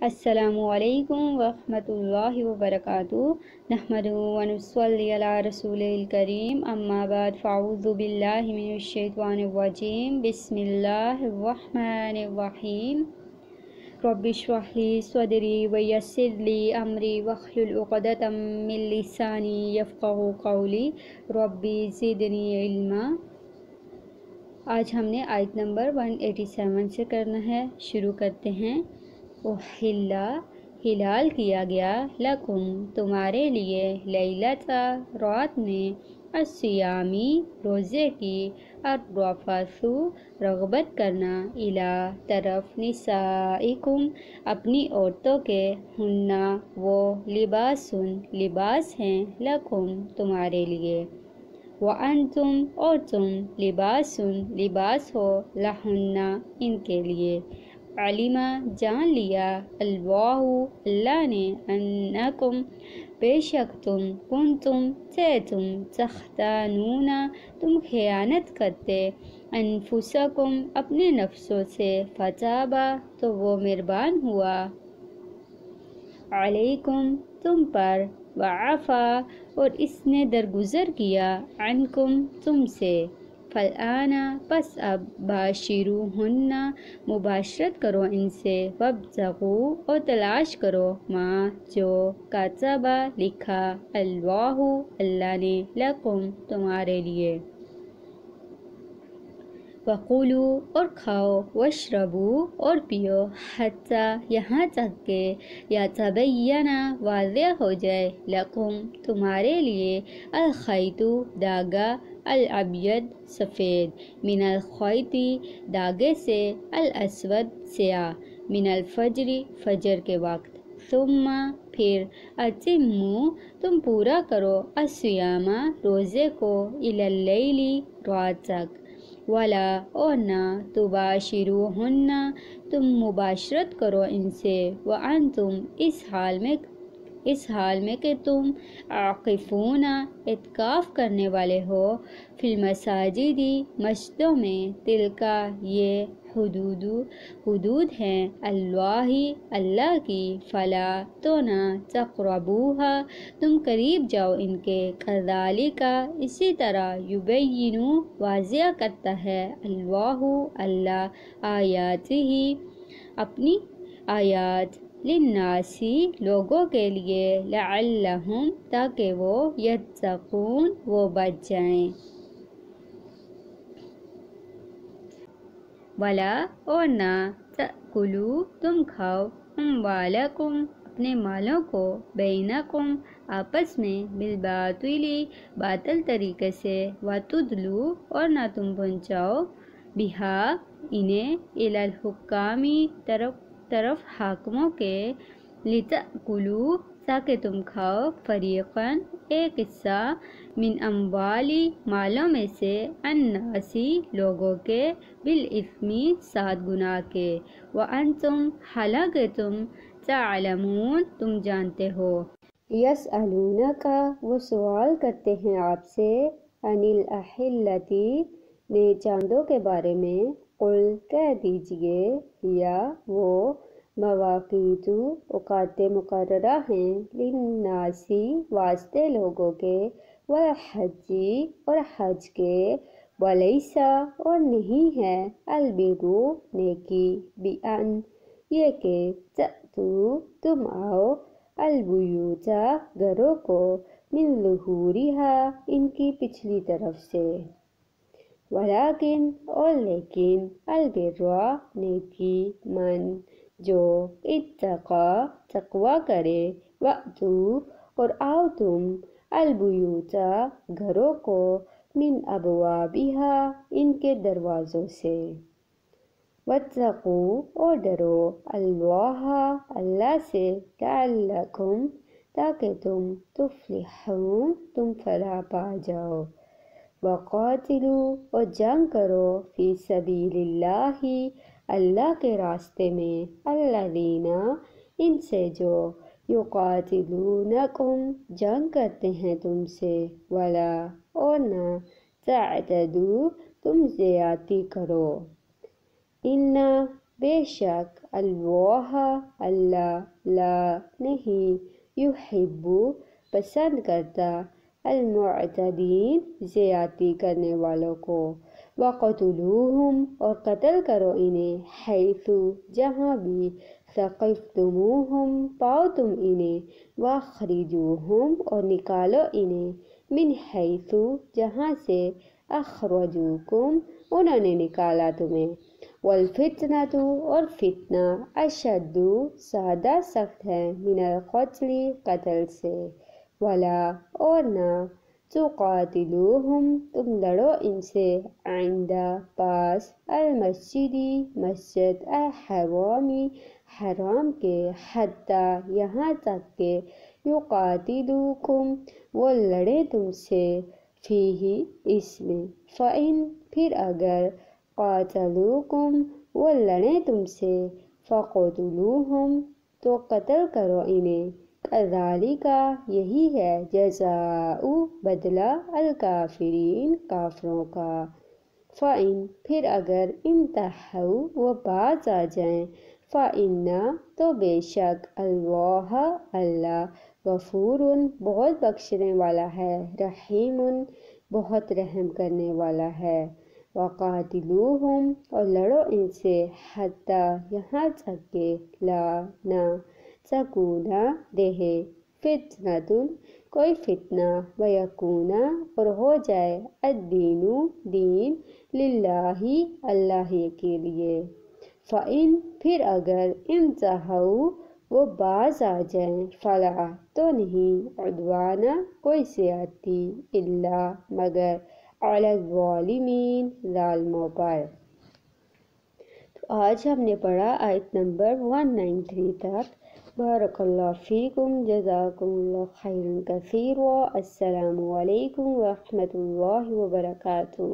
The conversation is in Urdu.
السلام علیکم ورحمۃ اللہ وبرکاتہ، نحمدہ و نصلی علی رسول الکریم، اما بعد فاعوذ باللہ من الشیطان الرجیم، بسم اللہ الرحمن الرحیم۔ رب اشرح لی صدری ویسر لی امری واحلل عقدۃ من لسانی یفقہوا قولی، ربی زدنی علما۔ آج ہم نے آیت نمبر 187 سے کرنا ہے، شروع کرتے ہیں۔ حلال کیا گیا لکم تمہارے لیے، لیلتا رات میں، الصیامی روزے کی، الرفث رغبت کرنا، الی طرف، نسائکم اپنی عورتوں کے، ہننا وہ، لباس ہیں، لکم تمہارے لیے، وانتم اور تم، لباس ہو، لہنہ ان کے لیے، علما جان لیا، اللہ نے، انکم بے شک تم، کنتم تھے تم، تختانون تم خیانت کرتے، انفسکم اپنے نفسوں سے، فتابا تو وہ مہربان ہوا، علیکم تم پر، وعفا اور اس نے درگزر کیا، عنکم تم سے، فالآن پس اب، باشروہن مباشرت کرو ان سے، وابتغوا اور تلاش کرو، ما جو، کتبہ لکھا، اللہ نے، لکم تمہارے لیے، وَقُولُوا اور کھاؤ، وَاشْرَبُوا اور پیو، حتی یہاں تک کہ، یتبین واضح ہو جائے، لکم تمہارے لیے، الخیط دھاگا، الابیض سفید، من الخیط دھاگے سے، الاسود سیاہ، من الفجر فجر کے وقت، ثم پھر، اتموا تم پورا کرو، الصیام روزے کو، الی اللیل رات تک، ولا اور نہ، تباشروہن تم مباشرت کرو ان سے، وانتم اس حال میں کہ تم، عاکفون اعتکاف کرنے والے ہو، فی المساجد مسجدوں میں، تلکا یہ، حدود ہیں، اللہ کی، فلا تو نہ، تقربوہا تم قریب جاؤ ان کے، کذالک اسی طرح، یبین واضح کرتا ہے، اللہ آیاتہ اپنی آیات، للناسی لوگوں کے لیے، لعلہم تاکہ وہ، یتقون وہ بچ جائیں، ولا اور نہ، تأکلوا تم کھاؤ، اموالکم اپنے مالوں کو، بینکم آپس میں، بالباطل باطل طریقے سے، وتدلوا اور نہ تم پہنچاؤ، بہا انہیں، الی الحکام طرف حاکموں کے، لتأکلوا تاکہ تم کھاؤ، فریقاً ایک حصہ، من اموالی مالوں میں سے، الناسی لوگوں کے، بالاثم ساتھ گناہ کے، وانتم حالانکہ تم، تعلمون تم جانتے ہو، یسألونک وہ سوال کرتے ہیں آپ سے، عن الاحلۃ نیک چاندوں کے بارے میں، قل کہہ دیجئے، یا وہ، مواقیت اوقات مقررہ ہیں، للناس واسطے لوگوں کے، والحج اور حج کے، ولیس اور نہیں ہے، البر نیکی، بأن یہ کہ، تأتوا تم آؤ، البیوت گھروں کو، من ظہورہا ان کی پچھلی طرف سے، ولیکن اور لیکن، البر نیکی، من جو، اتقی تقوی کرے، واتوا اور آؤ تم، البیوت گھروں کو، من ابوابہا ان کے دروازوں سے، واتقوا اور ڈرو، اللہ سے، لعلکم تاکہ تم، تفلحون تم فلاح پا جاؤ، وقاتلوا اور جنگ کرو، فی سبیل اللہ کے راستے میں، الذین ان سے جو، یقاتلونکم جنگ کرتے ہیں تم سے، ولا اور نہ، تعتدوا تم زیادتی کرو، ان بے شک اللہ اللہ لا نہیں یحب پسند کرتا المعتدین زیادتی کرنے والوں کو وقتلوہم اور قتل کرو انہیں حیث جہاں بھی ثقفتموہم پاؤ تم انہیں واخرجوہم اور نکالو انہیں من حیث جہاں سے اخرجوکم انہوں نے نکالا تمہیں والفتنۃ اور فتنہ اشد زیادہ سخت ہے من القتل قتل سے ولا اور نہ تقاتلوہم تم لڑو ان سے عند پاس المسجدی مسجد الحرامی حرام کے حتی یہاں تک کہ یقاتلوکم وہ لڑے تم سے فیہ اس میں فإن پھر اگر قاتلوکم وہ لڑیں تم سے فقتلوہم تو قتل کرو انہیں کذالک یہی ہے جزاء بدلہ الکافرین کافروں کا فإن پھر اگر انتہوا وہ باز آ جائیں فإن تو بے شک اللہ اللہ غفور بہت بخشنے والا ہے رحیم بہت رحم کرنے والا ہے وقاتلوہم اور لڑو ان سے حتی یہاں تک کہ لا نہ تکونا رہے فتنۃ کوئی فتنہ ویکونا اور ہو جائے الدین دین للہ اللہ کے لیے فإن پھر اگر انتہوا وہ باز آ جائیں فلا تو نہیں عدوانہ کوئی زیادتی الا مگر علی الظالمین ظالموں پر۔ تو آج ہم نے پڑھا آیت نمبر 193 تک۔ بارک اللہ فیکم جزاکم اللہ خیرا کثیرا۔ السلام علیکم ورحمۃ اللہ وبرکاتہ۔